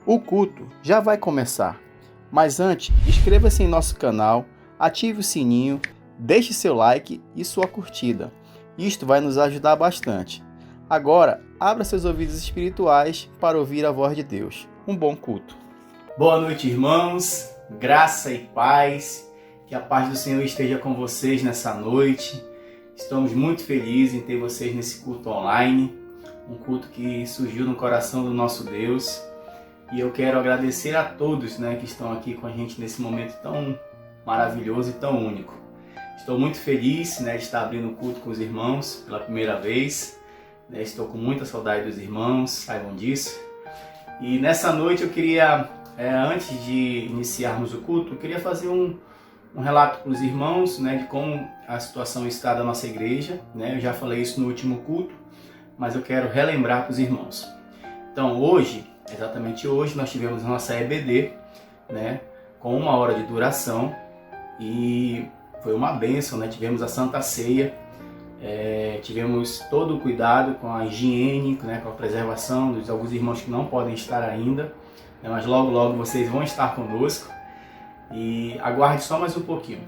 O culto já vai começar, mas antes, inscreva-se em nosso canal, ative o sininho, deixe seu like e sua curtida. Isto vai nos ajudar bastante. Agora, abra seus ouvidos espirituais para ouvir a voz de Deus. Um bom culto. Boa noite, irmãos. Graça e paz. Que a paz do Senhor esteja com vocês nessa noite. Estamos muito felizes em ter vocês nesse culto online. Um culto que surgiu no coração do nosso Deus. E eu quero agradecer a todos, que estão aqui com a gente nesse momento tão maravilhoso e tão único. Estou muito feliz, de estar abrindo o culto com os irmãos pela primeira vez. Estou com muita saudade dos irmãos, saibam disso. E nessa noite eu queria, antes de iniciarmos o culto, eu queria fazer um relato para os irmãos, de como a situação está da nossa igreja. Eu já falei isso no último culto, mas eu quero relembrar para os irmãos. Então hoje, exatamente hoje, nós tivemos a nossa EBD, com 1 hora de duração, e foi uma bênção, tivemos a Santa Ceia, tivemos todo o cuidado com a higiene, com a preservação dos alguns irmãos que não podem estar ainda, mas logo logo vocês vão estar conosco, e aguarde só mais um pouquinho.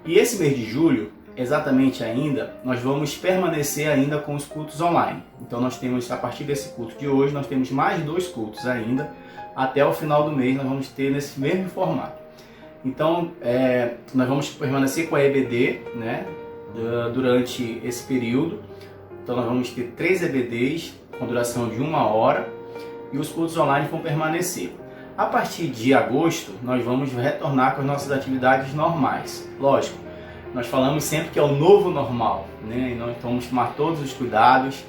E esse mês de julho, exatamente ainda, nós vamos permanecer ainda com os cultos online. Então nós temos, a partir desse culto de hoje, nós temos mais 2 cultos ainda. Até o final do mês nós vamos ter nesse mesmo formato. Então nós vamos permanecer com a EBD, durante esse período. Então nós vamos ter 3 EBDs com duração de 1 hora e os cultos online vão permanecer. A partir de agosto nós vamos retornar com as nossas atividades normais. Lógico, nós falamos sempre que é o novo normal, e nós vamos tomar todos os cuidados,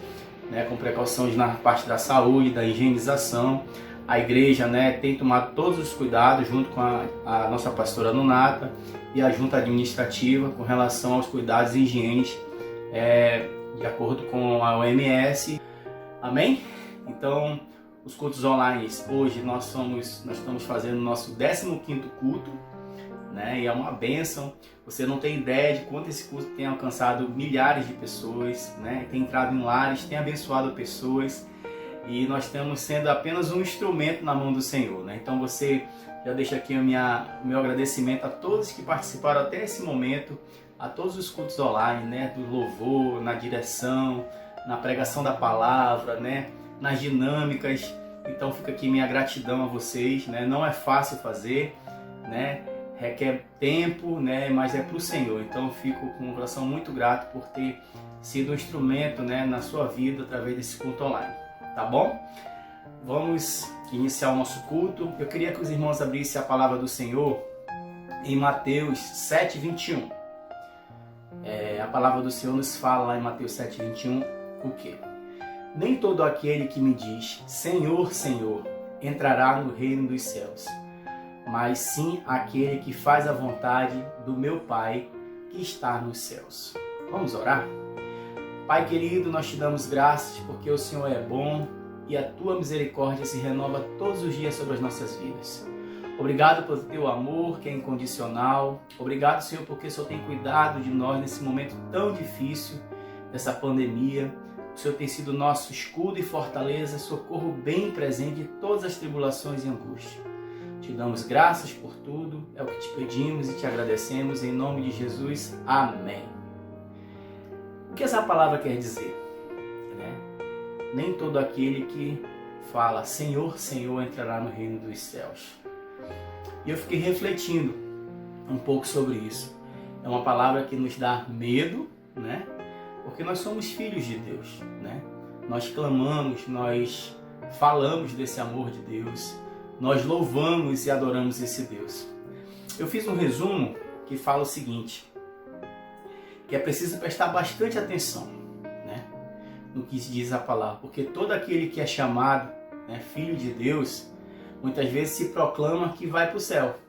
com precauções na parte da saúde, da higienização. A igreja, tem tomado todos os cuidados junto com a nossa pastora Nunata e a junta administrativa com relação aos cuidados e higienes de acordo com a OMS. Amém? Então, os cultos online, hoje nós estamos fazendo o nosso 15º culto, e é uma bênção. Você não tem ideia de quanto esse culto tem alcançado milhares de pessoas, tem entrado em lares, tem abençoado pessoas, e nós estamos sendo apenas um instrumento na mão do Senhor, Então você já deixa aqui o meu agradecimento a todos que participaram até esse momento, a todos os cultos online, do louvor, na direção, na pregação da palavra, nas dinâmicas. Então fica aqui minha gratidão a vocês, Não é fácil fazer, requer tempo, mas é para o Senhor. Então eu fico com um coração muito grato por ter sido um instrumento, na sua vida através desse culto online, tá bom? Vamos iniciar o nosso culto. Eu queria que os irmãos abrissem a palavra do Senhor em Mateus 7:21. A palavra do Senhor nos fala lá em Mateus 7:21 o quê? Nem todo aquele que me diz Senhor, Senhor, entrará no reino dos céus, mas sim aquele que faz a vontade do meu Pai que está nos céus. Vamos orar? Pai querido, nós te damos graças porque o Senhor é bom e a tua misericórdia se renova todos os dias sobre as nossas vidas. Obrigado pelo teu amor que é incondicional. Obrigado, Senhor, porque o Senhor tem cuidado de nós nesse momento tão difícil dessa pandemia. O Senhor tem sido nosso escudo e fortaleza, socorro bem presente em todas as tribulações e angústias. Te damos graças por tudo, é o que te pedimos e te agradecemos, em nome de Jesus. Amém. O que essa palavra quer dizer? Nem todo aquele que fala Senhor, Senhor entrará no reino dos céus. E eu fiquei refletindo um pouco sobre isso. É uma palavra que nos dá medo, porque nós somos filhos de Deus, Nós clamamos, nós falamos desse amor de Deus, nós louvamos e adoramos esse Deus. Eu fiz um resumo que fala o seguinte, que é preciso prestar bastante atenção, no que diz a palavra, porque todo aquele que é chamado, filho de Deus, muitas vezes se proclama que vai para o céu,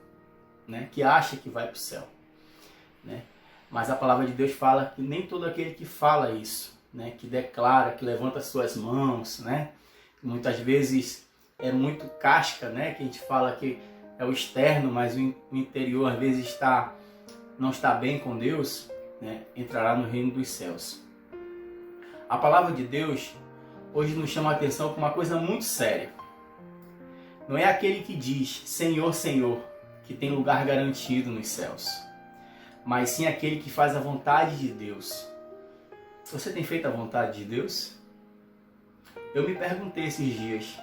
que acha que vai para o céu, Mas a palavra de Deus fala que nem todo aquele que fala isso, que declara, que levanta suas mãos, muitas vezes é muito casca, que a gente fala que é o externo, mas o interior às vezes não está bem com Deus, entrará no reino dos céus. A palavra de Deus hoje nos chama a atenção para uma coisa muito séria. Não é aquele que diz Senhor, Senhor, que tem lugar garantido nos céus, mas sim aquele que faz a vontade de Deus. Você tem feito a vontade de Deus? Eu me perguntei esses dias,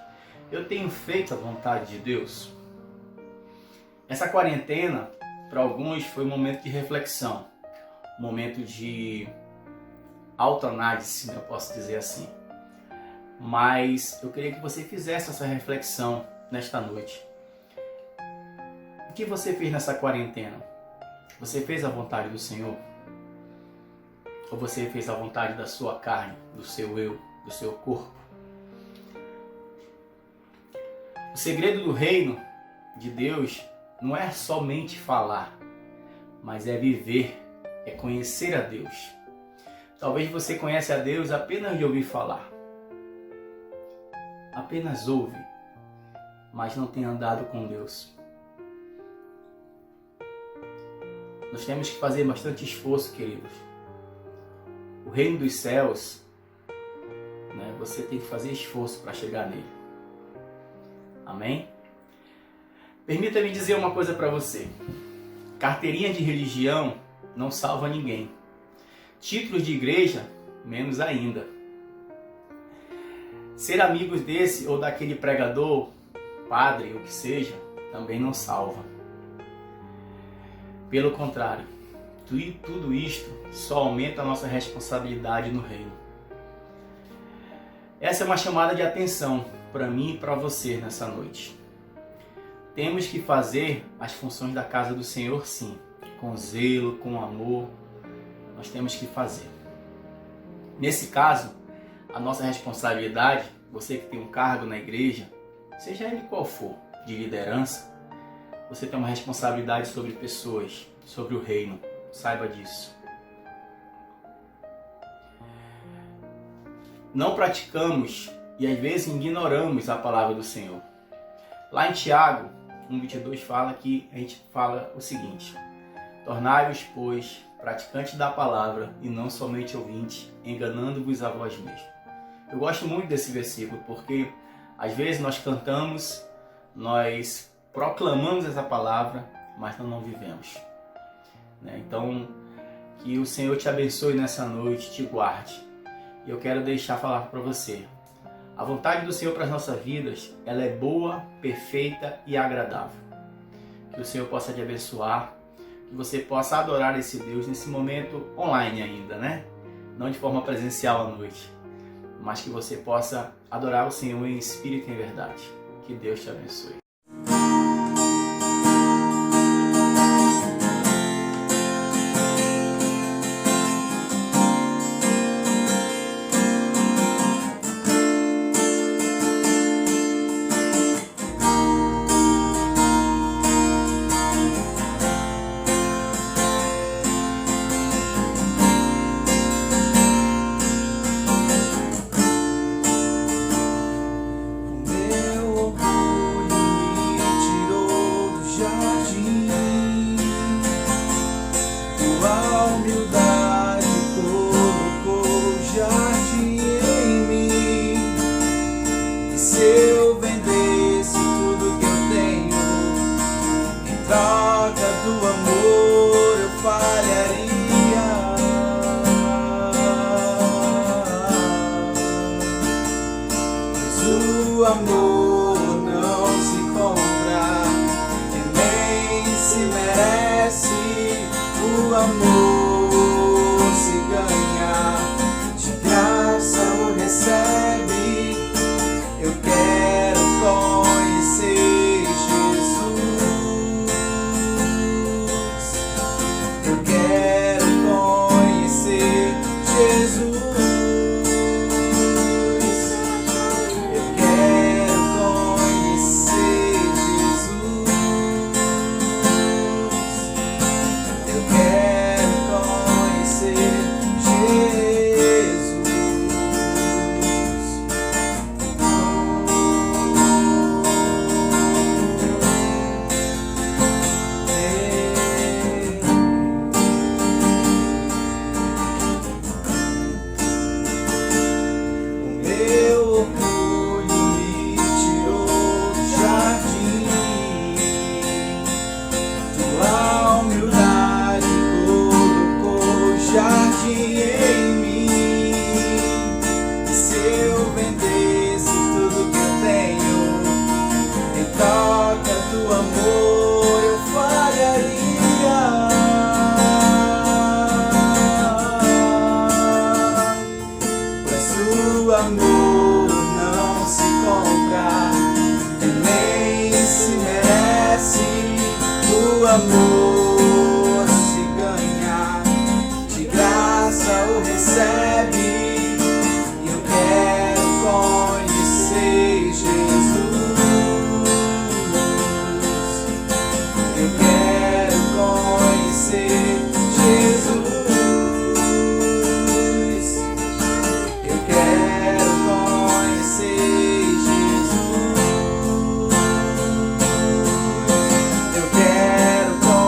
eu tenho feito a vontade de Deus? Essa quarentena, para alguns, foi um momento de reflexão, um momento de autoanálise, eu posso dizer assim. Mas eu queria que você fizesse essa reflexão nesta noite. O que você fez nessa quarentena? Você fez a vontade do Senhor? Ou você fez a vontade da sua carne, do seu eu, do seu corpo? O segredo do reino de Deus não é somente falar, mas é viver, é conhecer a Deus. Talvez você conhece a Deus apenas de ouvir falar. Apenas ouve, mas não tem andado com Deus. Nós temos que fazer bastante esforço, queridos. O reino dos céus, você tem que fazer esforço para chegar nele. Amém? Permita-me dizer uma coisa para você. Carteirinha de religião não salva ninguém. Títulos de igreja, menos ainda. Ser amigos desse ou daquele pregador, padre, o que seja, também não salva. Pelo contrário, tudo isto só aumenta a nossa responsabilidade no reino. Essa é uma chamada de atenção para mim e para você nessa noite. Temos que fazer as funções da casa do Senhor, sim, com zelo, com amor. Nós temos que fazer. Nesse caso, a nossa responsabilidade, você que tem um cargo na igreja, seja ele qual for, de liderança, você tem uma responsabilidade sobre pessoas, sobre o reino. Saiba disso. Não praticamos e às vezes ignoramos a palavra do Senhor. Lá em Tiago 1,22 fala que a gente fala o seguinte: tornai-vos, pois, praticantes da palavra e não somente ouvintes, enganando-vos a vós mesmos. Eu gosto muito desse versículo porque às vezes nós cantamos, nós proclamamos essa palavra, mas não vivemos. Então, que o Senhor te abençoe nessa noite, te guarde. E eu quero deixar falar para você. A vontade do Senhor para as nossas vidas, ela é boa, perfeita e agradável. Que o Senhor possa te abençoar, que você possa adorar esse Deus nesse momento online ainda, Não de forma presencial à noite, mas que você possa adorar o Senhor em espírito e em verdade. Que Deus te abençoe. O amor não se compra e nem se merece. O amor se ganha, de graça o recebe. Eu quero conhecer Jesus. Eu quero conhecer Jesus. amor se ganha, de graça o recebe. Eu quero conhecer Jesus. Eu quero conhecer Jesus. Eu quero conhecer Jesus. Eu quero conhecer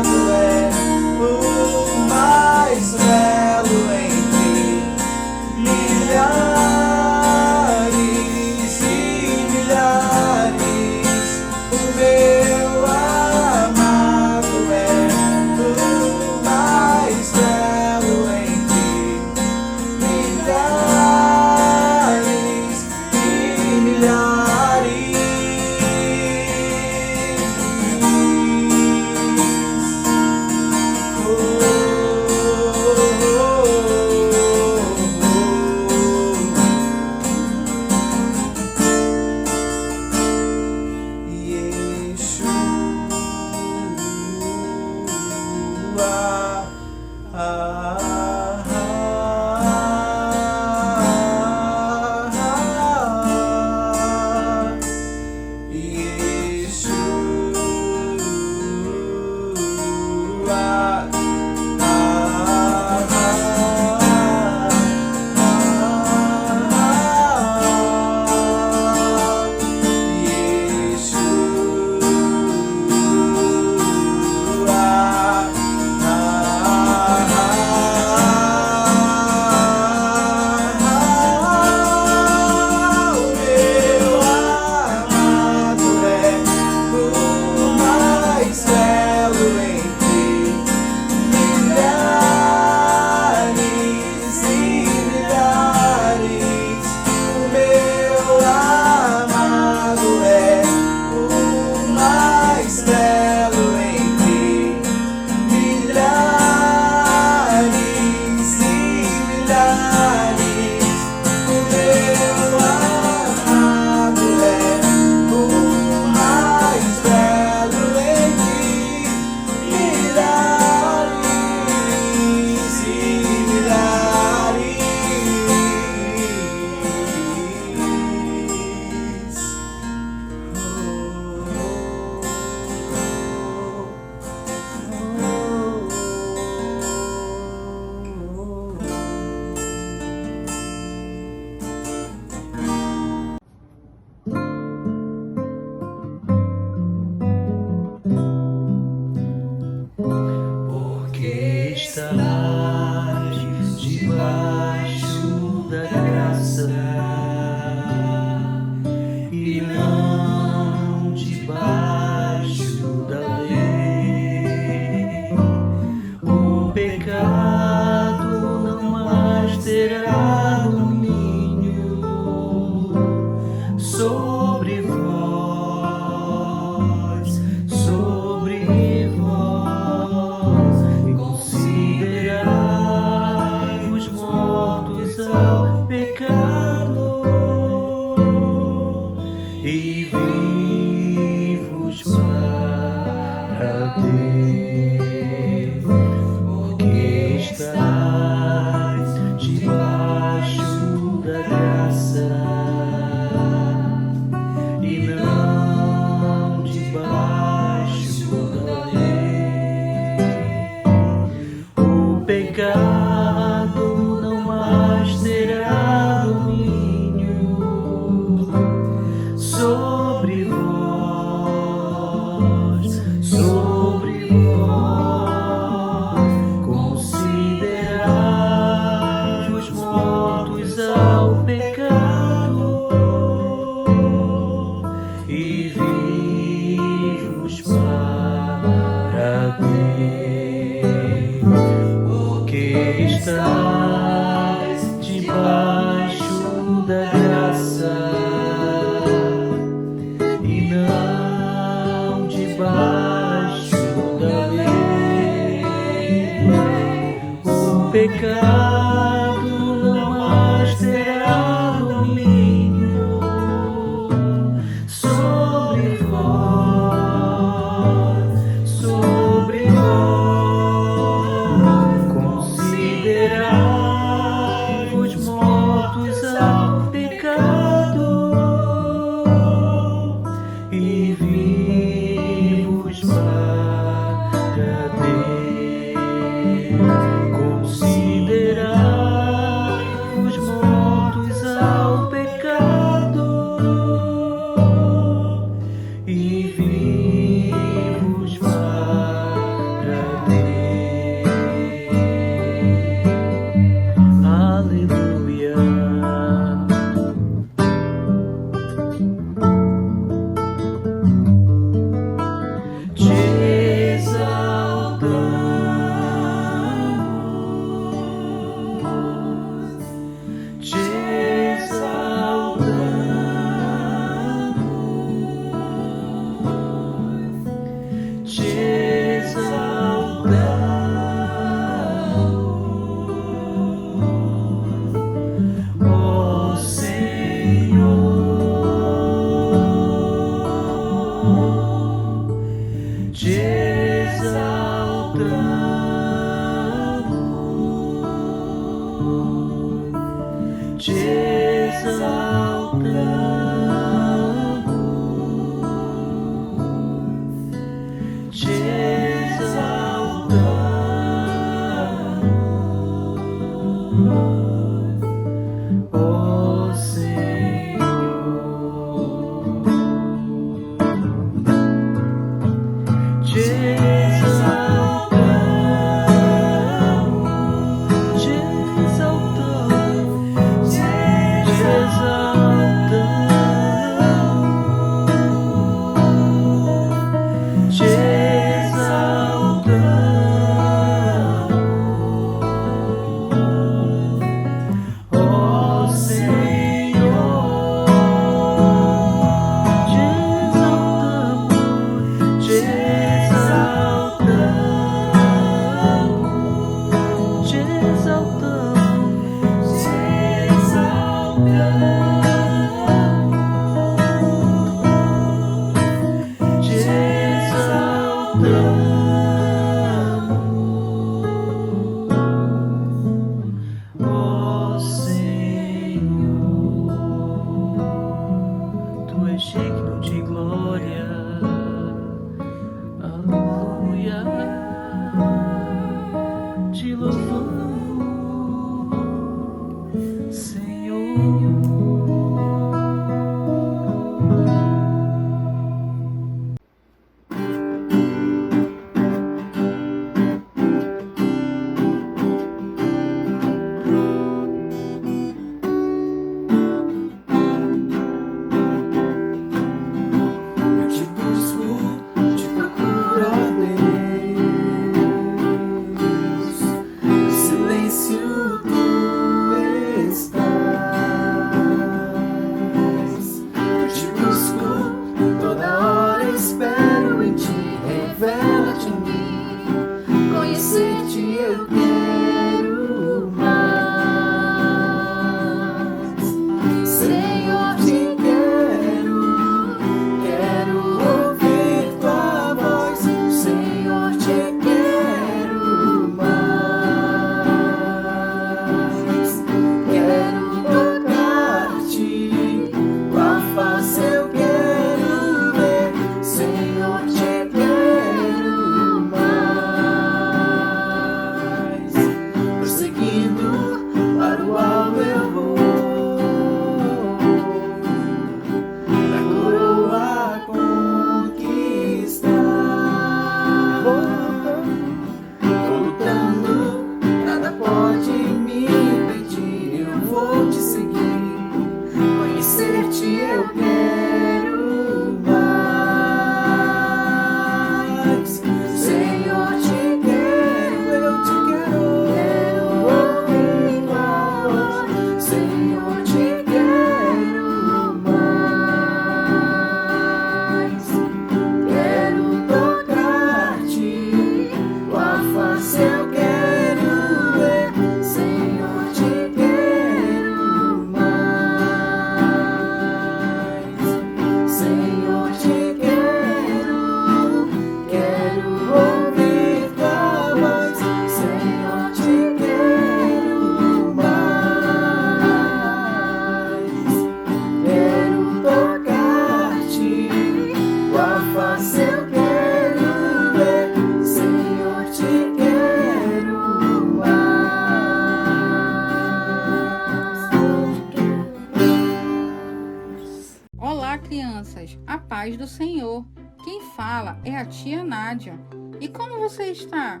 crianças, a paz do Senhor. Quem fala é a tia Nádia. E como você está?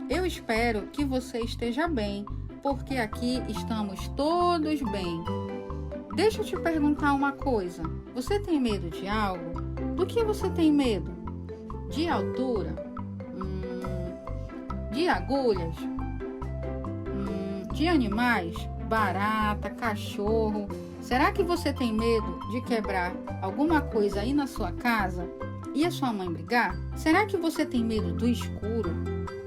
Eu espero que você esteja bem, porque aqui estamos todos bem. Deixa eu te perguntar uma coisa. Você tem medo de algo? Do que você tem medo? De altura? De agulhas? De animais? Barata, cachorro? Será que você tem medo de quebrar alguma coisa aí na sua casa e a sua mãe brigar? Será que você tem medo do escuro?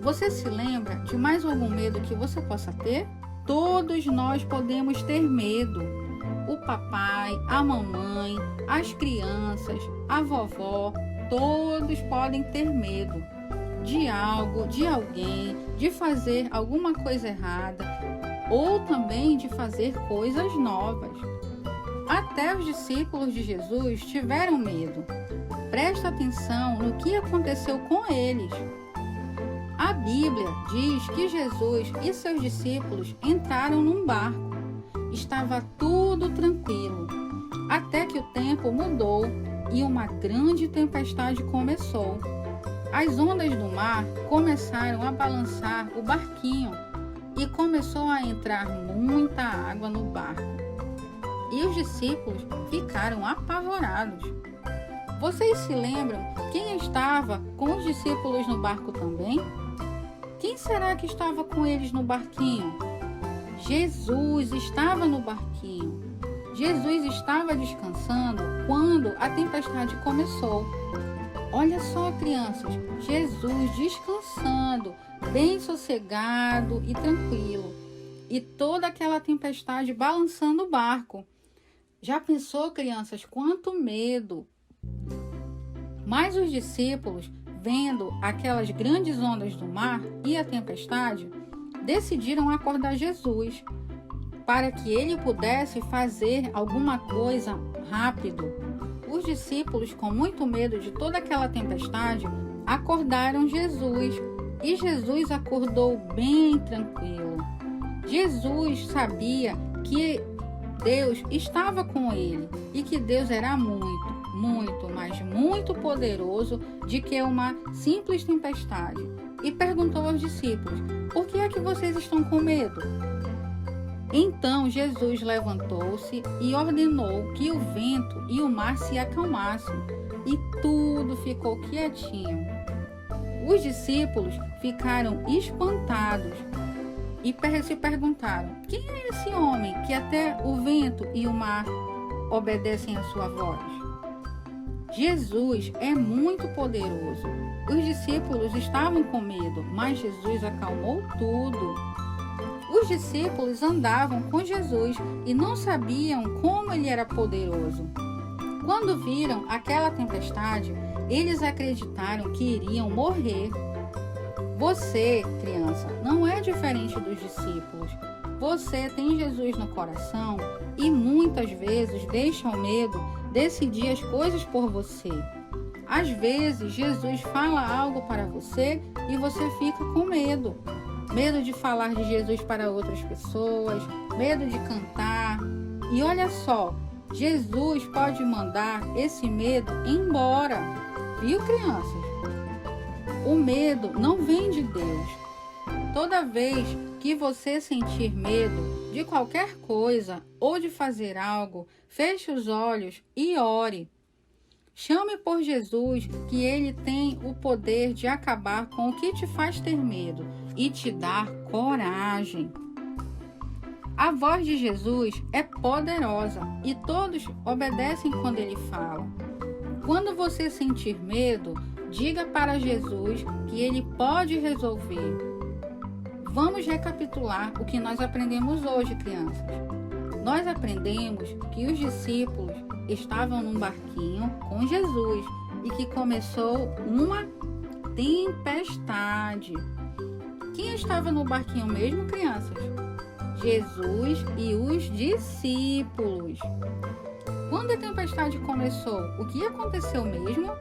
Você se lembra de mais algum medo que você possa ter? Todos nós podemos ter medo. O papai, a mamãe, as crianças, a vovó, todos podem ter medo de algo, de alguém, de fazer alguma coisa errada ou também de fazer coisas novas. até os discípulos de Jesus tiveram medo. Presta atenção no que aconteceu com eles. A Bíblia diz que Jesus e seus discípulos entraram num barco. Estava tudo tranquilo, até que o tempo mudou e uma grande tempestade começou. As ondas do mar começaram a balançar o barquinho e começou a entrar muita água no barco. E os discípulos ficaram apavorados. Vocês se lembram quem estava com os discípulos no barco também? Quem será que estava com eles no barquinho? Jesus estava no barquinho. Jesus estava descansando quando a tempestade começou. Olha só, crianças, Jesus descansando, bem sossegado e tranquilo. E toda aquela tempestade balançando o barco. Já pensou, crianças, quanto medo! Mas os discípulos, vendo aquelas grandes ondas do mar e a tempestade, decidiram acordar Jesus para que ele pudesse fazer alguma coisa rápido. Os discípulos, com muito medo de toda aquela tempestade, acordaram Jesus e Jesus acordou bem tranquilo. Jesus sabia que Deus estava com ele e que Deus era mas muito poderoso de que uma simples tempestade. E perguntou aos discípulos: por que é que vocês estão com medo? Então Jesus levantou-se e ordenou que o vento e o mar se acalmassem, e tudo ficou quietinho. Os discípulos ficaram espantados e se perguntaram: quem é esse homem que até o vento e o mar obedecem à sua voz? Jesus é muito poderoso. Os discípulos estavam com medo, mas Jesus acalmou tudo. Os discípulos andavam com Jesus e não sabiam como ele era poderoso. Quando viram aquela tempestade, eles acreditaram que iriam morrer. Você, criança, não é diferente dos discípulos. Você tem Jesus no coração e muitas vezes deixa o medo decidir as coisas por você. Às vezes, Jesus fala algo para você e você fica com medo. Medo de falar de Jesus para outras pessoas, medo de cantar. E olha só, Jesus pode mandar esse medo embora. Viu, crianças? O medo não vem de Deus. Toda vez que você sentir medo de qualquer coisa ou de fazer algo, feche os olhos e ore. Chame por Jesus, que ele tem o poder de acabar com o que te faz ter medo e te dar coragem. A voz de Jesus é poderosa e todos obedecem quando ele fala. Quando você sentir medo, diga para Jesus que ele pode resolver. Vamos recapitular o que nós aprendemos hoje, crianças. Nós aprendemos que os discípulos estavam num barquinho com Jesus e que começou uma tempestade. Quem estava no barquinho mesmo, crianças? Jesus e os discípulos. Quando a tempestade começou, o que aconteceu mesmo?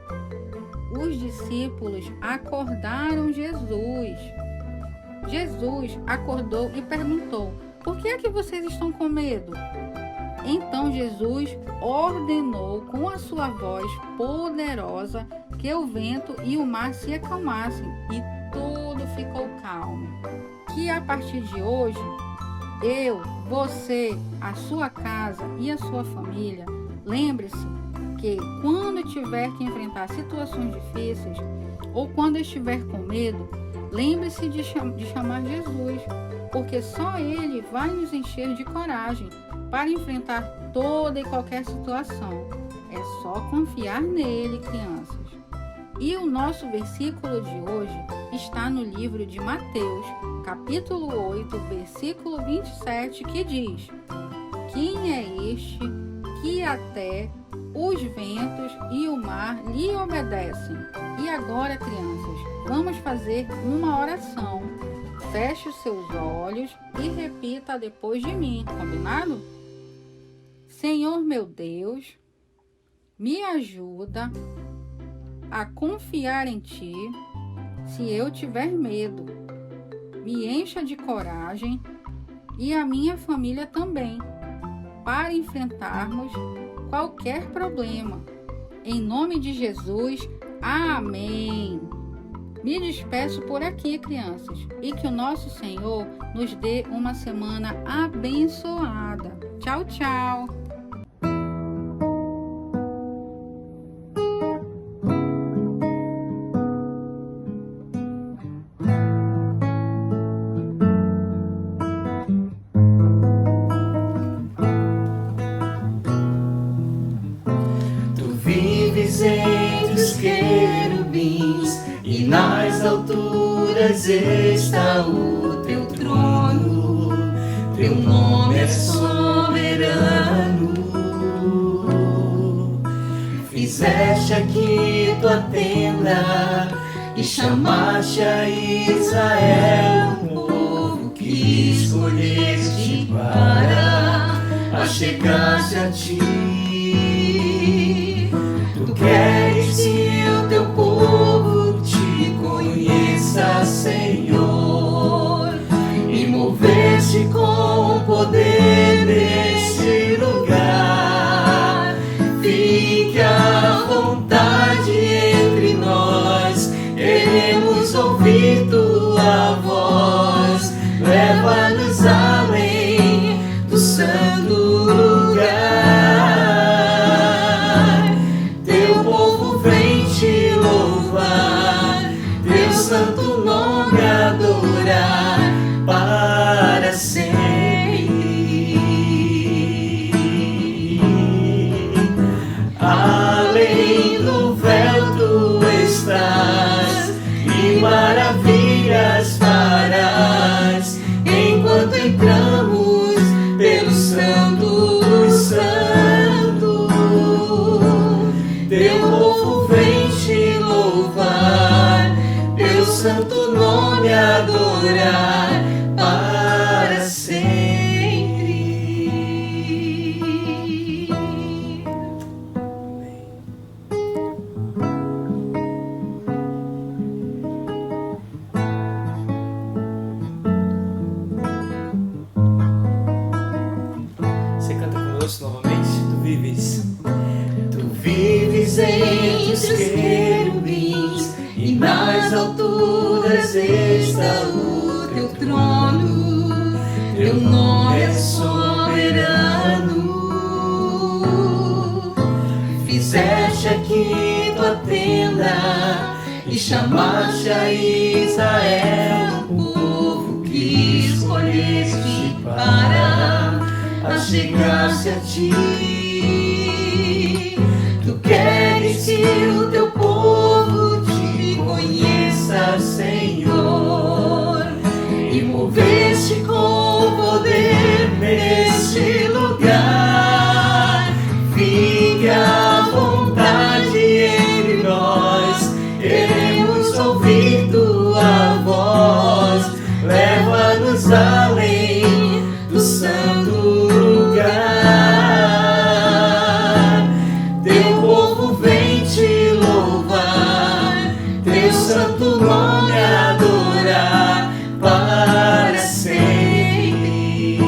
Os discípulos acordaram Jesus. Jesus acordou e perguntou: por que é que vocês estão com medo? Então Jesus ordenou com a sua voz poderosa que o vento e o mar se acalmassem e tudo ficou calmo. Que a partir de hoje, eu, você, a sua casa e a sua família, lembre-se que quando tiver que enfrentar situações difíceis ou quando estiver com medo, lembre-se de chamar Jesus, porque só Ele vai nos encher de coragem para enfrentar toda e qualquer situação. É só confiar nele, crianças. E o nosso versículo de hoje está no livro de Mateus, capítulo 8, versículo 27, que diz: quem é este que até os ventos e o mar lhe obedecem? E agora, crianças, vamos fazer uma oração. Feche os seus olhos e repita depois de mim, combinado? Senhor meu Deus, me ajuda a confiar em Ti se eu tiver medo. Me encha de coragem e a minha família também, para enfrentarmos qualquer problema. Em nome de Jesus, amém. Me despeço por aqui, crianças, e que o nosso Senhor nos dê uma semana abençoada. Tchau, tchau. Vives entre os querubins e nas alturas está o teu trono. Teu nome é soberano. Fizeste aqui tua tenda e chamaste a Israel, um povo que escolheste para achegar-se a ti. Tu queres que o teu povo te conheça, Senhor, e mover-se com poder nesse lugar. Fique à vontade entre nós, queremos ouvir tua voz. Leva-nos além do santo lugar. Santo nome adorar para sempre. Além do véu tu estás e maravilhas farás enquanto entramos pelo Santo dos Santos. Teu povo vem te louvar, teu santo nome adorar para sempre. Você canta conosco novamente? Tu vives. Tu vives entre os querubins e nas alturas está o teu trono. Teu nome é soberano. Fizeste aqui tua tenda e chamaste a Israel, um povo que escolheste para achegar-se a ti. Tu queres que o teu povo te conheça, Senhor, e mover-se com poder neste lugar. Fique à vontade entre nós, queremos ouvir tua voz. Leva-nos além do santo lugar. Teu povo vem te louvar, teu santo nome adorar para sempre.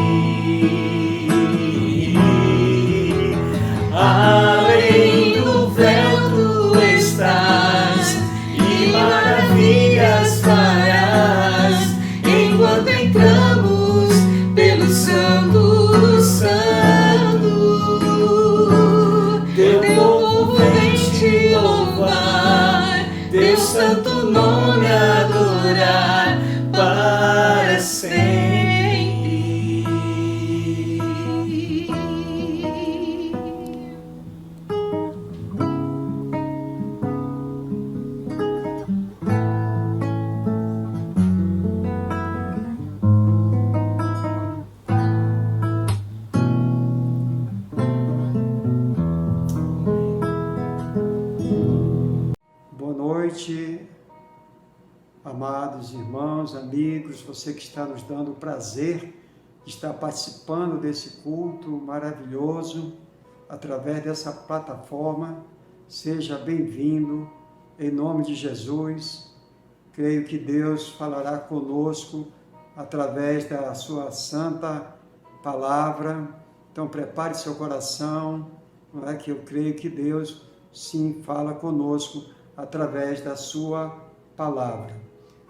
Além do véu tu estás e maravilhas farás enquanto entramos pelo Santo dos Santos. Teu povo vem te louvar, teu santo nome adorar para sempre. Boa noite, amados irmãos, amigos, você que está nos dando o prazer está participando desse culto maravilhoso através dessa plataforma. Seja bem-vindo, em nome de Jesus. Creio que Deus falará conosco através da sua santa palavra. Então prepare seu coração, não é? Que eu creio que Deus sim fala conosco através da sua palavra.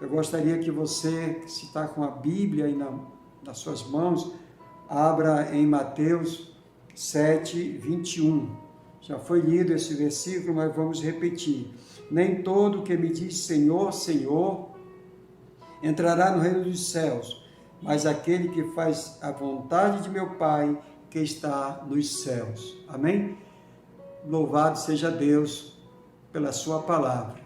Eu gostaria que você, se está com a Bíblia aí nas suas mãos, abra em Mateus 7, 21. Já foi lido esse versículo, mas vamos repetir. Nem todo que me diz Senhor, Senhor, entrará no reino dos céus, mas aquele que faz a vontade de meu Pai que está nos céus. Amém? Louvado seja Deus pela sua palavra.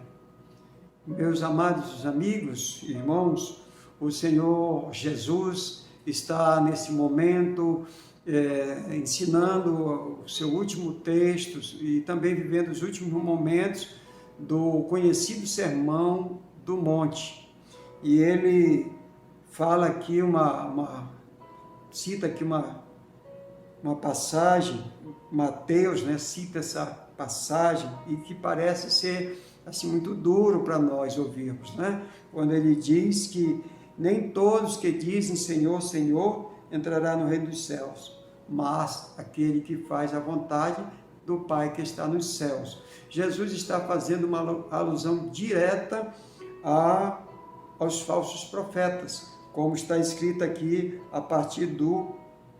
Meus amados amigos, irmãos, o Senhor Jesus está nesse momento ensinando o seu último texto e também vivendo os últimos momentos do conhecido Sermão do Monte. E ele fala aqui cita aqui uma passagem, Mateus, né, cita essa passagem e que parece ser assim muito duro para nós ouvirmos, né? Quando ele diz que nem todos que dizem Senhor, Senhor entrará no reino dos céus, mas aquele que faz a vontade do Pai que está nos céus. Jesus está fazendo uma alusão direta aos falsos profetas, como está escrito aqui a partir do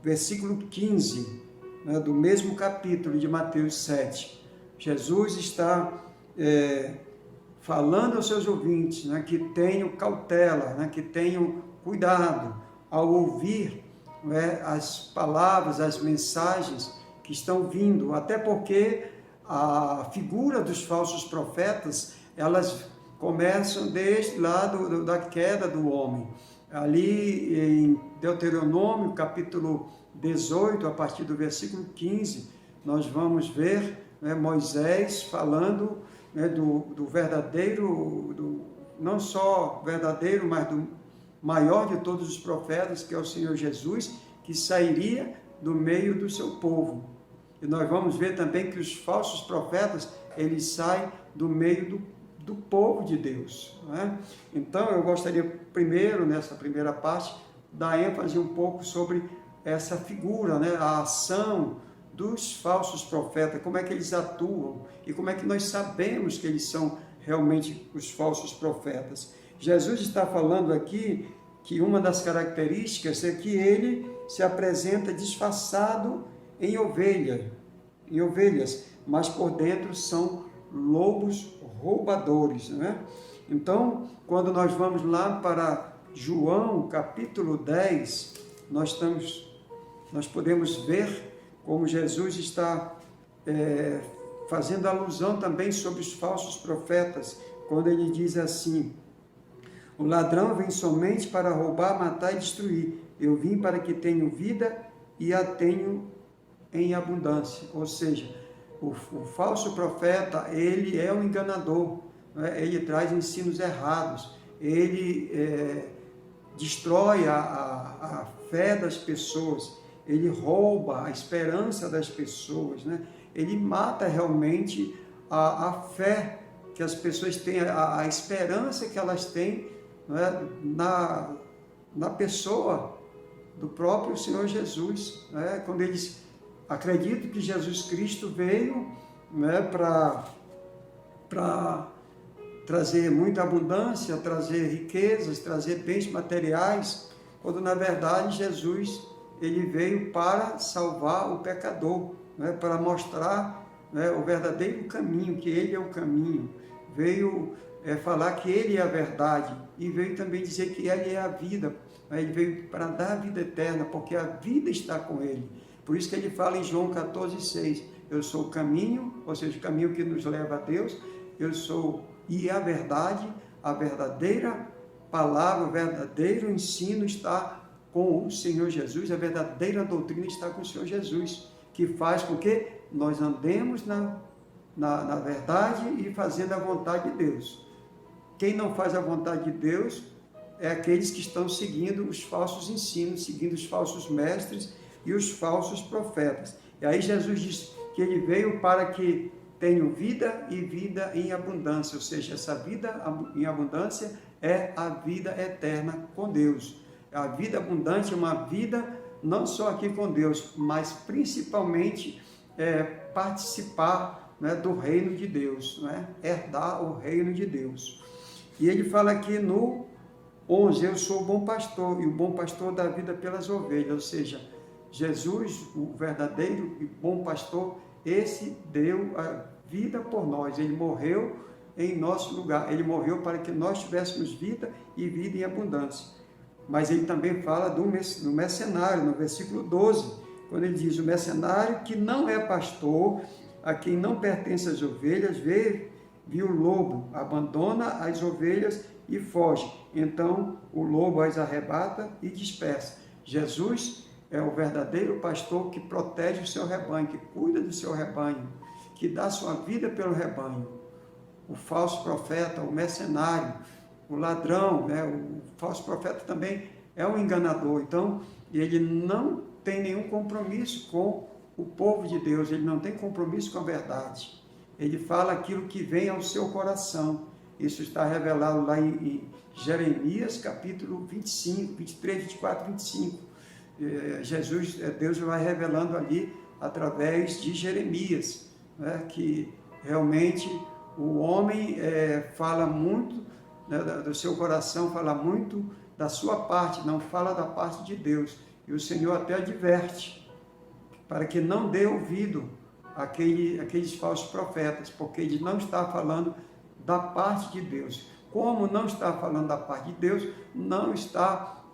versículo 15, né, do mesmo capítulo de Mateus 7. Jesus está falando aos seus ouvintes, né, que tenham cautela, né, que tenham cuidado ao ouvir, né, as palavras, as mensagens que estão vindo, até porque a figura dos falsos profetas, elas começam desde lá da queda do homem. Ali em Deuteronômio, capítulo 18, a partir do versículo 15, nós vamos ver, né, Moisés falando, né, do verdadeiro, não só verdadeiro, mas do maior de todos os profetas, que é o Senhor Jesus, que sairia do meio do seu povo. E nós vamos ver também que os falsos profetas, eles saem do meio do povo de Deus, né? Então eu gostaria primeiro, nessa primeira parte, dar ênfase um pouco sobre essa figura, né, a ação dos falsos profetas, como é que eles atuam e como é que nós sabemos que eles são realmente os falsos profetas. Jesus está falando aqui que uma das características é que ele se apresenta disfarçado em ovelhas, mas por dentro são lobos roubadores, né? Então, quando nós vamos lá para João, capítulo 10, nós podemos ver como Jesus está fazendo alusão também sobre os falsos profetas, quando ele diz assim: o ladrão vem somente para roubar, matar e destruir. Eu vim para que tenham vida e a tenham em abundância. Ou seja, o falso profeta, ele é um enganador, né? Ele traz ensinos errados, ele destrói a fé das pessoas, ele rouba a esperança das pessoas, né? Ele mata realmente a fé que as pessoas têm, a esperança que elas têm, né, na pessoa do próprio Senhor Jesus, né? Quando eles acreditam que Jesus Cristo veio, né, para trazer muita abundância, trazer riquezas, trazer bens materiais, quando na verdade Jesus ele veio para salvar o pecador, né, para mostrar, né, o verdadeiro caminho, que ele é o caminho. Veio falar que ele é a verdade e veio também dizer que ele é a vida. Ele veio para dar a vida eterna, porque a vida está com ele. Por isso que ele fala em João 14,6, eu sou o caminho, ou seja, o caminho que nos leva a Deus, eu sou e a verdade, a verdadeira palavra, o verdadeiro ensino está com o Senhor Jesus, a verdadeira doutrina está com o Senhor Jesus, que faz com que nós andemos na verdade e fazendo a vontade de Deus. Quem não faz a vontade de Deus é aqueles que estão seguindo os falsos ensinos, seguindo os falsos mestres e os falsos profetas. E aí Jesus diz que ele veio para que tenham vida e vida em abundância, ou seja, essa vida em abundância é a vida eterna com Deus. A vida abundante é uma vida não só aqui com Deus, mas principalmente participar, né, do reino de Deus, né? Herdar o reino de Deus. E ele fala aqui no 11, eu sou o bom pastor, e o bom pastor dá vida pelas ovelhas, ou seja, Jesus, o verdadeiro e bom pastor, esse deu a vida por nós, ele morreu em nosso lugar, ele morreu para que nós tivéssemos vida e vida em abundância. Mas ele também fala do mercenário, no versículo 12, quando ele diz, o mercenário que não é pastor, a quem não pertence as ovelhas, viu o lobo, abandona as ovelhas e foge. Então o lobo as arrebata e dispersa. Jesus é o verdadeiro pastor que protege o seu rebanho, que cuida do seu rebanho, que dá sua vida pelo rebanho. O falso profeta, o mercenário, o ladrão, né? O falso profeta também é um enganador. Então, ele não tem nenhum compromisso com o povo de Deus, ele não tem compromisso com a verdade. Ele fala aquilo que vem ao seu coração. Isso está revelado lá em Jeremias, capítulo 25, 23, 24, 25. Deus vai revelando ali através de Jeremias, né, que realmente o homem fala muito, né, do seu coração, fala muito da sua parte, não fala da parte de Deus. E o Senhor até adverte, para que não dê ouvido àqueles falsos profetas, porque ele não está falando da parte de Deus. Como não está falando da parte de Deus, não está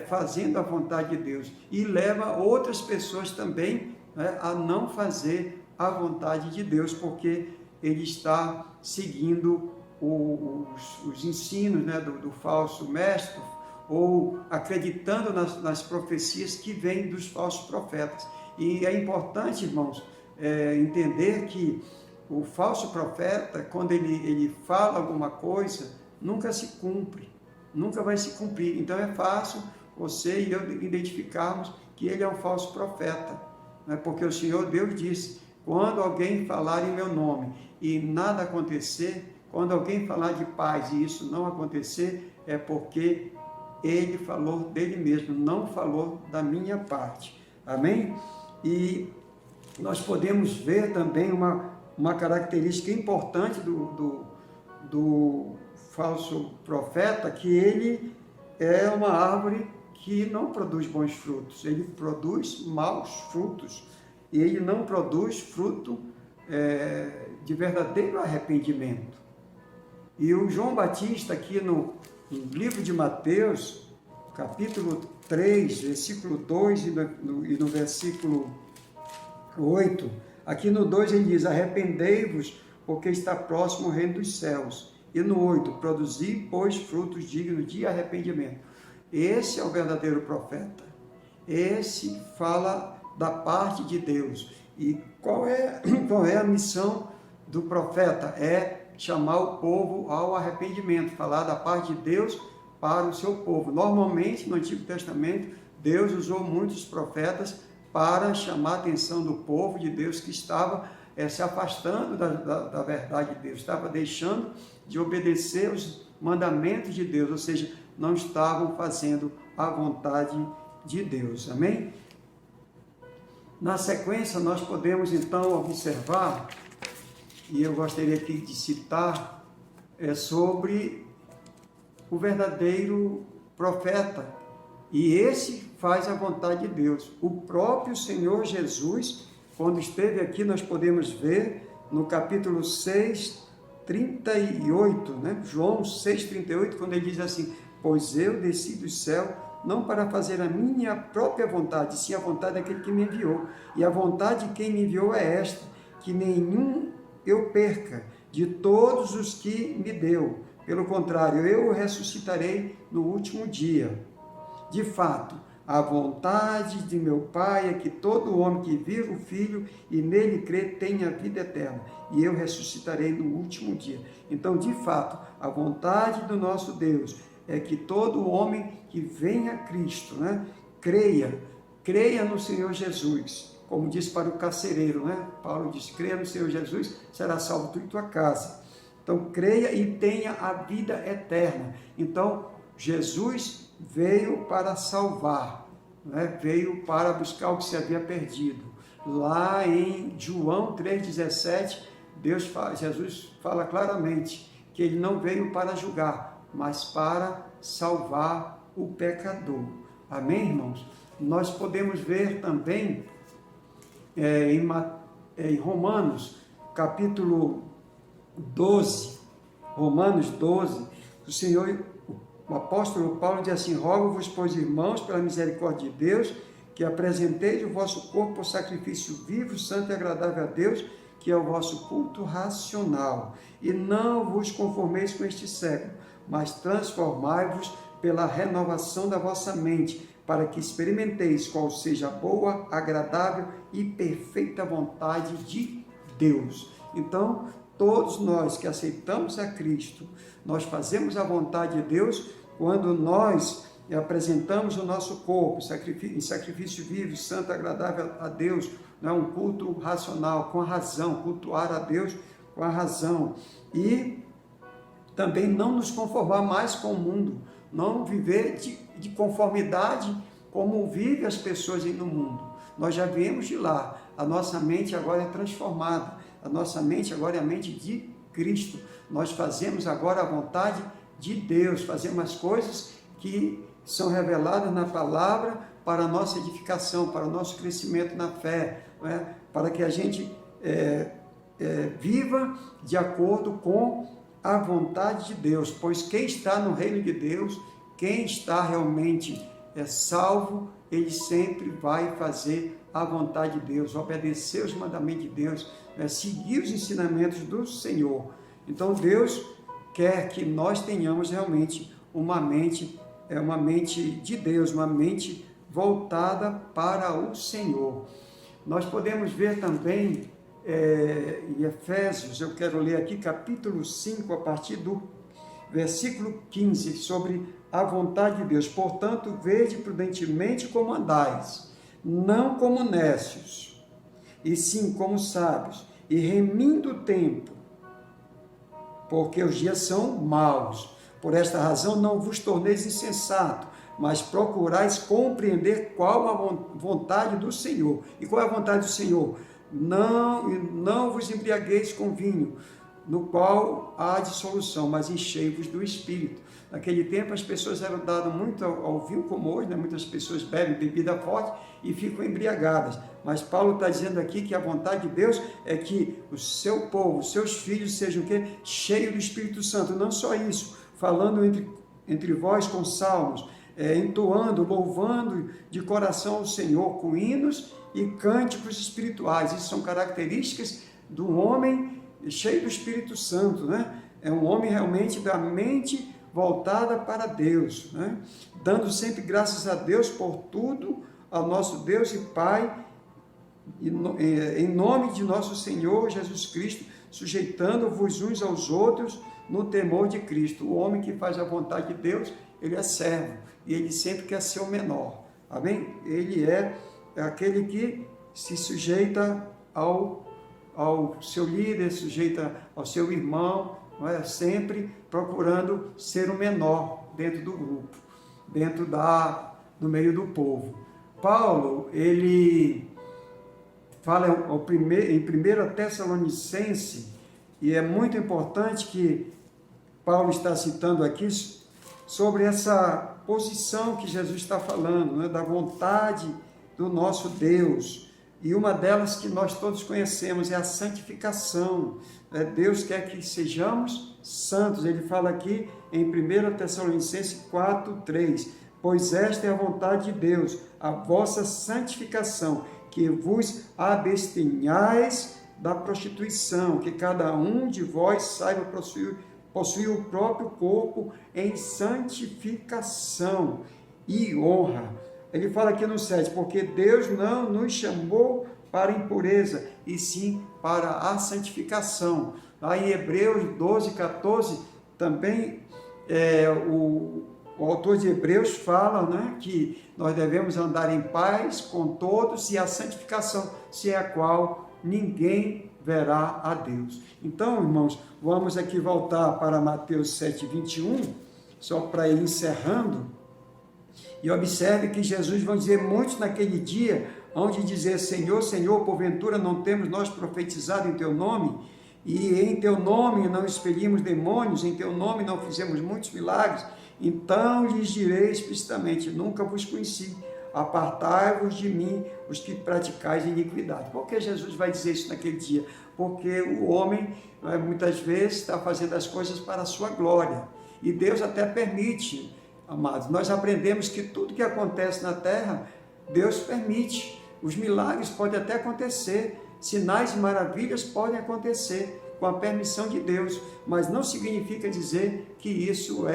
fazendo a vontade de Deus. E leva outras pessoas também, né, a não fazer a vontade de Deus, porque ele está seguindo os ensinos, né, do falso mestre, ou acreditando nas profecias que vêm dos falsos profetas. E é importante, irmãos, entender que o falso profeta, quando ele fala alguma coisa, nunca se cumpre, nunca vai se cumprir. Então é fácil você e eu identificarmos que ele é um falso profeta, né? Porque o Senhor Deus disse, quando alguém falar em meu nome e nada acontecer, quando alguém falar de paz e isso não acontecer, é porque ele falou dele mesmo, não falou da minha parte. Amém? E nós podemos ver também uma característica importante do falso profeta, que ele é uma árvore que não produz bons frutos, ele produz maus frutos, e ele não produz fruto de verdadeiro arrependimento. E o João Batista, aqui no livro de Mateus, capítulo 3, versículo 2 e no versículo 8, aqui no 2 ele diz, arrependei-vos, porque está próximo o reino dos céus. E no 8, produzi, pois, frutos dignos de arrependimento. Esse é o verdadeiro profeta. Esse fala da parte de Deus. E qual é a missão do profeta? É chamar o povo ao arrependimento, falar da parte de Deus para o seu povo. Normalmente, no Antigo Testamento, Deus usou muitos profetas para chamar a atenção do povo de Deus que estava se afastando da verdade de Deus, estava deixando de obedecer os mandamentos de Deus, ou seja, não estavam fazendo a vontade de Deus. Amém? Na sequência, nós podemos então observar, e eu gostaria aqui de citar, sobre o verdadeiro profeta, e esse faz a vontade de Deus. O próprio Senhor Jesus, quando esteve aqui, nós podemos ver no capítulo 6, 38, né? João 6, 38, quando ele diz assim, pois eu desci do céu, não para fazer a minha própria vontade, sim a vontade daquele que me enviou. E a vontade de quem me enviou é esta, que nenhum eu perca de todos os que me deu. Pelo contrário, eu o ressuscitarei no último dia. De fato, a vontade de meu Pai é que todo homem que vive o Filho e nele crê tenha vida eterna, e eu ressuscitarei no último dia. Então, de fato, a vontade do nosso Deus é que todo homem que vem a Cristo, né, creia no Senhor Jesus, como diz para o carcereiro, né? Paulo diz, creia no Senhor Jesus, será salvo tu e tua casa. Então, creia e tenha a vida eterna. Então, Jesus veio para salvar, né? Veio para buscar o que se havia perdido. Lá em João 3,17, Jesus fala claramente que ele não veio para julgar, mas para salvar o pecador. Amém, irmãos? Nós podemos ver também em Romanos, capítulo 12, Romanos 12, o apóstolo Paulo diz assim: rogo-vos, pois, irmãos, pela misericórdia de Deus, que apresenteis o vosso corpo por sacrifício vivo, santo e agradável a Deus, que é o vosso culto racional. E não vos conformeis com este século, mas transformai-vos pela renovação da vossa mente, para que experimenteis qual seja a boa, agradável e perfeita vontade de Deus. Então, todos nós que aceitamos a Cristo, nós fazemos a vontade de Deus quando nós apresentamos o nosso corpo em sacrifício vivo, santo, agradável a Deus, não é um culto racional, com a razão, cultuar a Deus com a razão. E também não nos conformar mais com o mundo, não viver de conformidade como vivem as pessoas no mundo. Nós já viemos de lá, a nossa mente agora é transformada, a nossa mente agora é a mente de Cristo. Nós fazemos agora a vontade de Deus, fazemos as coisas que são reveladas na palavra para a nossa edificação, para o nosso crescimento na fé, não é? Para que a gente viva de acordo com a vontade de Deus, pois quem está no reino de Deus, quem está realmente salvo, ele sempre vai fazer a vontade de Deus, obedecer os mandamentos de Deus, seguir os ensinamentos do Senhor. Então Deus quer que nós tenhamos realmente uma mente de Deus, uma mente voltada para o Senhor. Nós podemos ver também em Efésios, eu quero ler aqui capítulo 5, a partir do versículo 15, sobre a vontade de Deus. Portanto, vede prudentemente como andais, não como necios, e sim como sábios, e remindo o tempo, porque os dias são maus. Por esta razão não vos torneis insensato, mas procurais compreender qual a vontade do Senhor. E qual é a vontade do Senhor? Não vos embriagueis com vinho, no qual há dissolução, mas enchei-vos do Espírito. Naquele tempo as pessoas eram dadas muito ao vinho como hoje, né? Muitas pessoas bebem bebida forte e ficam embriagadas. Mas Paulo está dizendo aqui que a vontade de Deus é que o seu povo, os seus filhos sejam o quê? Cheios do Espírito Santo. Não só isso, falando entre vós com salmos, entoando, louvando de coração ao Senhor com hinos e cânticos espirituais. Isso são características do homem cheio do Espírito Santo, né? É um homem realmente da mente voltada para Deus, né? Dando sempre graças a Deus por tudo, ao nosso Deus e Pai, em nome de nosso Senhor Jesus Cristo, sujeitando-vos uns aos outros no temor de Cristo. O homem que faz a vontade de Deus, ele é servo, e ele sempre quer ser o menor, amém? Ele é aquele que se sujeita ao seu líder, sujeita ao seu irmão, não é? Sempre procurando ser o menor dentro do grupo, dentro do meio do povo. Paulo, ele fala em 1 Tessalonicense, e é muito importante que Paulo está citando aqui sobre essa posição que Jesus está falando, né? Da vontade do nosso Deus. E uma delas que nós todos conhecemos é a santificação. Deus quer que sejamos santos. Ele fala aqui em 1 Tessalonicenses 4:3, pois esta é a vontade de Deus, a vossa santificação, que vos abstenhais da prostituição, que cada um de vós saiba possuir o próprio corpo em santificação e honra. Ele fala aqui no 7, porque Deus não nos chamou para a impureza, e sim para a santificação. Lá em Hebreus 12:14, também O autor de Hebreus fala, né, que nós devemos andar em paz com todos e a santificação, sem a qual ninguém verá a Deus. Então, irmãos, vamos aqui voltar para Mateus 7:21, só para ir encerrando. E observe que Jesus vai dizer muitos naquele dia, onde dizer: Senhor, Senhor, porventura não temos nós profetizado em teu nome? E em teu nome não expelimos demônios, em teu nome não fizemos muitos milagres? Então lhes direi explicitamente: nunca vos conheci, apartai-vos de mim, os que praticais iniquidade. Por que Jesus vai dizer isso naquele dia? Porque o homem, muitas vezes, está fazendo as coisas para a sua glória. E Deus até permite, amados. Nós aprendemos que tudo que acontece na terra, Deus permite. Os milagres podem até acontecer, sinais e maravilhas podem acontecer com a permissão de Deus, mas não significa dizer que isso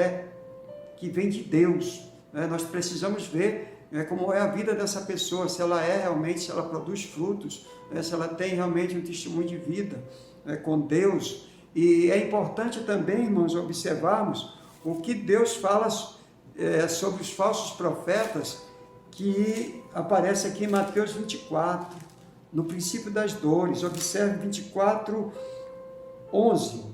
que vem de Deus. Nós precisamos ver como é a vida dessa pessoa, se ela realmente, se ela produz frutos, se ela tem realmente um testemunho de vida com Deus. E é importante também, irmãos, observarmos o que Deus fala sobre os falsos profetas, que aparece aqui em Mateus 24, no princípio das dores. Observe 24:11,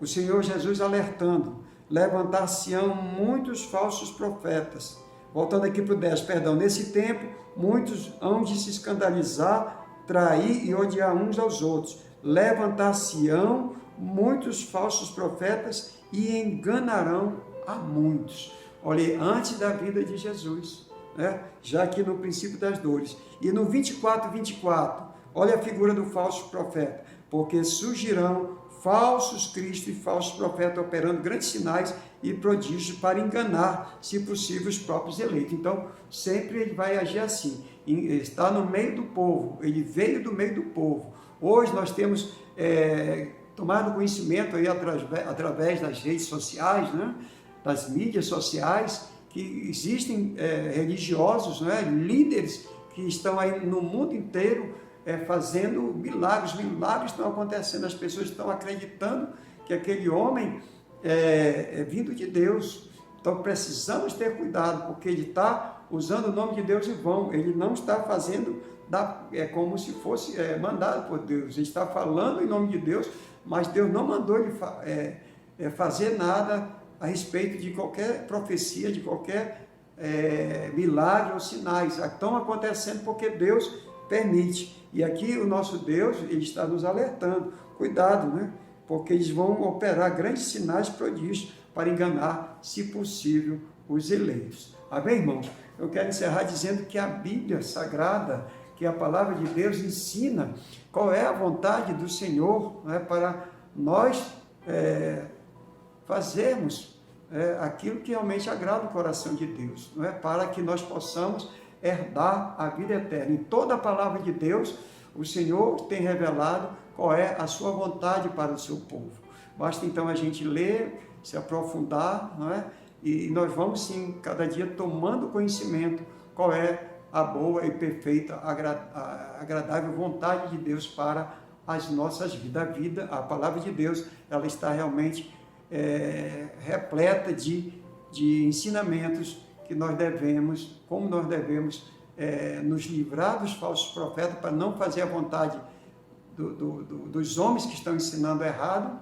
o Senhor Jesus alertando: levantar-se-ão muitos falsos profetas. Voltando aqui para o 10, perdão. Nesse tempo, muitos hão de se escandalizar, trair e odiar uns aos outros. Levantar-se-ão muitos falsos profetas e enganarão a muitos. Olha, antes da vida de Jesus, já aqui no princípio das dores. E no 24:24, olha a figura do falso profeta. Porque surgirão falsos cristos e falsos profetas operando grandes sinais e prodígios para enganar, se possível, os próprios eleitos. Então, sempre ele vai agir assim. Está no meio do povo, ele veio do meio do povo. Hoje nós temos tomado conhecimento aí através das redes sociais, das mídias sociais, que existem religiosos, líderes que estão aí no mundo inteiro fazendo milagres. Milagres estão acontecendo, as pessoas estão acreditando que aquele homem é vindo de Deus. Então precisamos ter cuidado, porque ele está usando o nome de Deus em vão. Ele não está fazendo como se fosse mandado por Deus. Ele está falando em nome de Deus, mas Deus não mandou ele fazer nada a respeito de qualquer profecia, de qualquer milagre ou sinais. Estão acontecendo porque Deus permite. E aqui o nosso Deus, ele está nos alertando: cuidado, porque eles vão operar grandes sinais, prodígios, para enganar, se possível, os eleitos. Amém, irmãos? Eu quero encerrar dizendo que a Bíblia Sagrada, que a palavra de Deus ensina qual é a vontade do Senhor, para nós fazermos aquilo que realmente agrada o coração de Deus, para que nós possamos herdar a vida eterna. Em toda a palavra de Deus, o Senhor tem revelado qual é a sua vontade para o seu povo. Basta então a gente ler, se aprofundar, e nós vamos sim, cada dia tomando conhecimento qual é a boa e perfeita, agradável vontade de Deus para as nossas vidas. A palavra de Deus, ela está realmente repleta de ensinamentos que nós devemos, como nós devemos nos livrar dos falsos profetas, para não fazer a vontade dos homens que estão ensinando errado,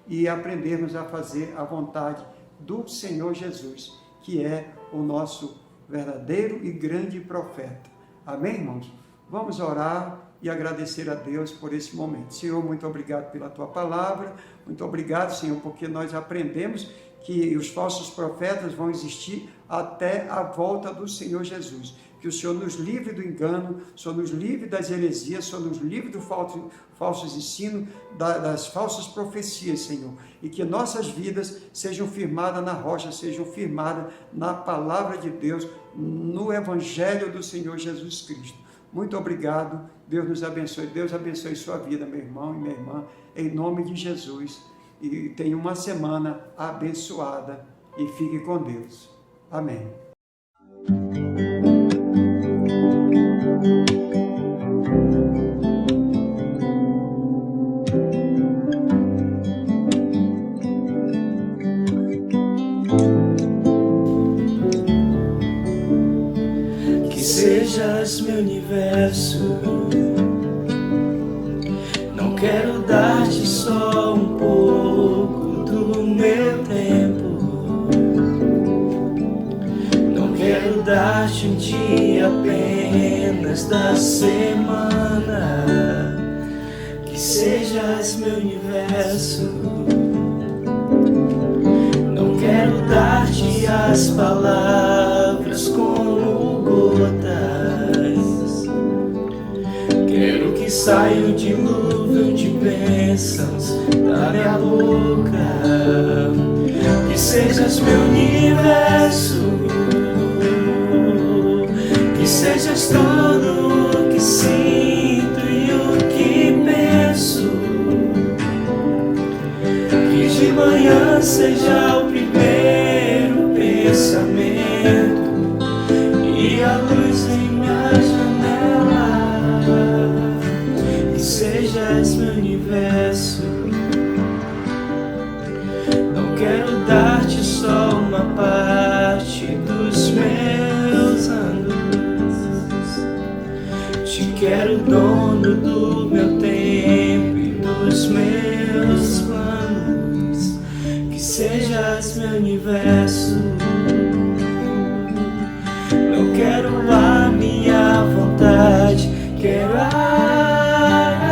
e aprendermos a fazer a vontade do Senhor Jesus, que é o nosso verdadeiro e grande profeta. Amém, irmãos? Vamos orar e agradecer a Deus por esse momento. Senhor, muito obrigado pela Tua palavra, muito obrigado, Senhor, porque nós aprendemos que os falsos profetas vão existir até a volta do Senhor Jesus. Que o Senhor nos livre do engano, o Senhor nos livre das heresias, o Senhor nos livre do falsos ensinos, das falsas profecias, Senhor. E que nossas vidas sejam firmadas na rocha, sejam firmadas na palavra de Deus, no Evangelho do Senhor Jesus Cristo. Muito obrigado, Deus nos abençoe. Deus abençoe sua vida, meu irmão e minha irmã, em nome de Jesus. E tenha uma semana abençoada e fique com Deus. Amém. sejas meu universo. Não quero dar-te só um pouco do meu tempo. Não quero dar-te um dia apenas da semana. Que sejas meu universo. Não quero dar-te as palavras como gotas. Quero que saia um dilúvio de bênçãos da minha boca. Que sejas meu universo. Que sejas tudo o que sinto e o que penso. Que de manhã seja o primeiro pensamento e a luz em minha janela. Que sejas meu universo. Não quero dar-te só uma parte dos meus anos. Te quero dono do meu tempo e dos meus planos. Que sejas meu universo. Não quero a minha vontade, quero agradar-te.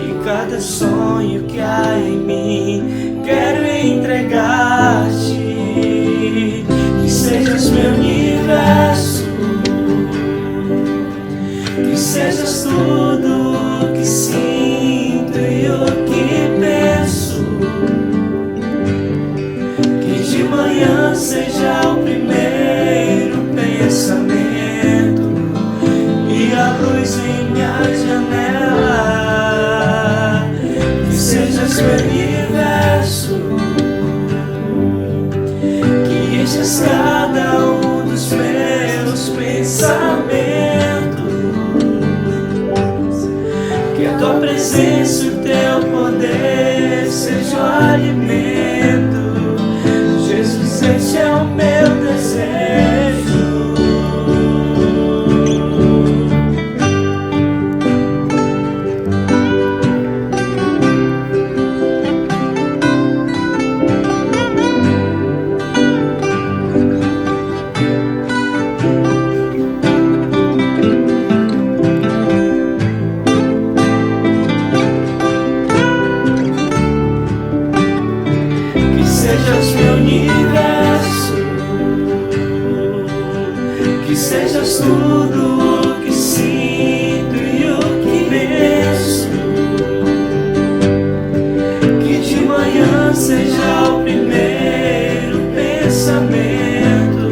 E cada sonho que há em mim, quero entregar-te. Que sejas meu universo. Que sejas tudo o que sinto e o que penso. Que de manhã seja o primeiro pensamento e a luz em minha janela. Que sejas meu universo. Que enches cada um dos meus pensamentos. Que a tua presença e o teu poder seja o alimento. Jesus, este é o meu desejo. Que sejas meu universo. Que sejas tudo o que sinto e o que penso. Que de manhã seja o primeiro pensamento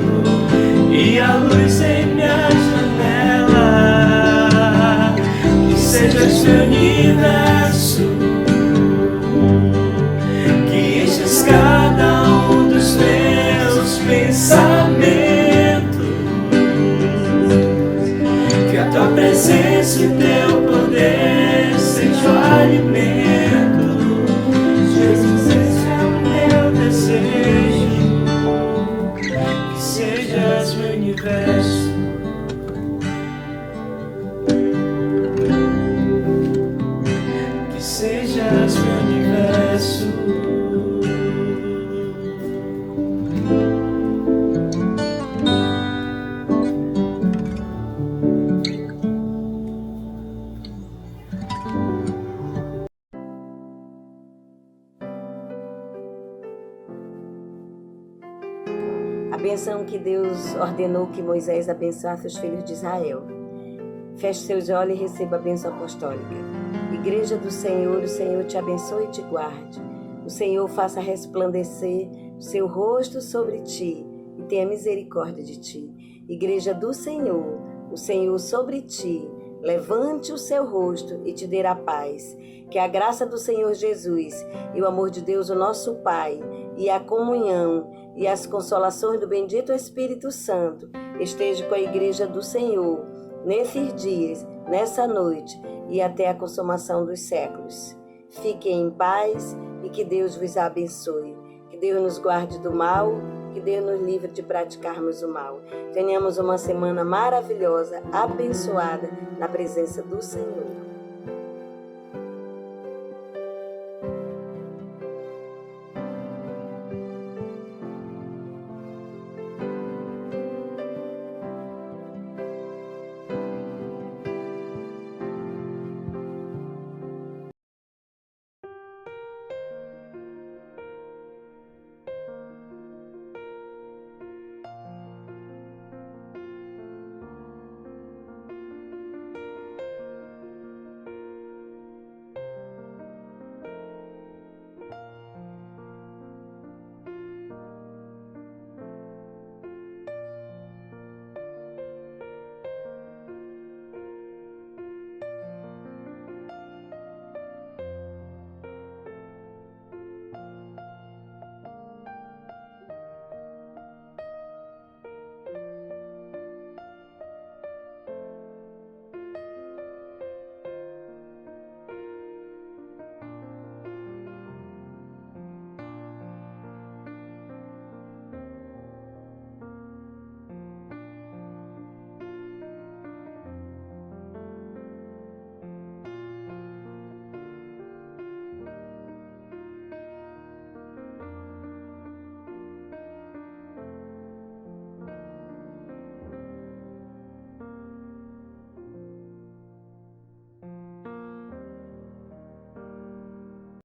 e a luz em minha janela. Que sejas meu universo. Que enches cada um dos meus pensamentos. Que a tua presença e teu poder seja o alimento. Jesus, esse é o meu desejo. Que sejas meu universo. Que sejas meu universo. A benção que Deus ordenou que Moisés abençoasse os filhos de Israel. Feche seus olhos e receba a bênção apostólica. Igreja do Senhor, o Senhor te abençoe e te guarde. O Senhor faça resplandecer o seu rosto sobre ti e tenha misericórdia de ti. Igreja do Senhor, o Senhor sobre ti levante o seu rosto e te dê a paz. Que a graça do Senhor Jesus e o amor de Deus, o nosso Pai, e a comunhão e as consolações do bendito Espírito Santo esteja com a Igreja do Senhor nesses dias, nessa noite e até a consumação dos séculos. Fiquem em paz e que Deus vos abençoe. Que Deus nos guarde do mal, que Deus nos livre de praticarmos o mal. Tenhamos uma semana maravilhosa, abençoada, na presença do Senhor.